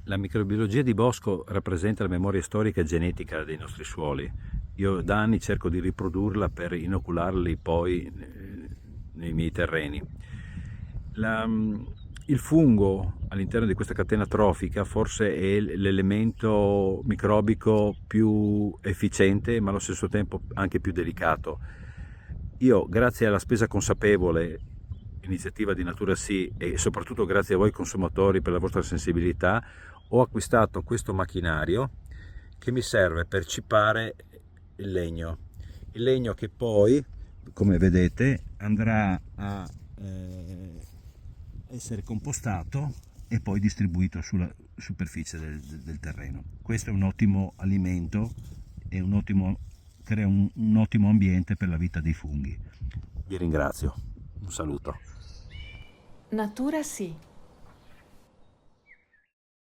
La microbiologia di bosco rappresenta la memoria storica e genetica dei nostri suoli. Io da anni cerco di riprodurla per inocularli poi nei miei terreni. La- il fungo all'interno di questa catena trofica forse è l'elemento microbico più efficiente, ma allo stesso tempo anche più delicato. Io, grazie alla spesa consapevole, iniziativa di Natura Sì, e soprattutto grazie a voi consumatori per la vostra sensibilità, ho acquistato questo macchinario che mi serve per cipare il legno che poi, come vedete, andrà a essere compostato e poi distribuito sulla superficie del terreno. Questo è un ottimo alimento e crea un ottimo ambiente per la vita dei funghi. Vi ringrazio, un saluto. Natura sì.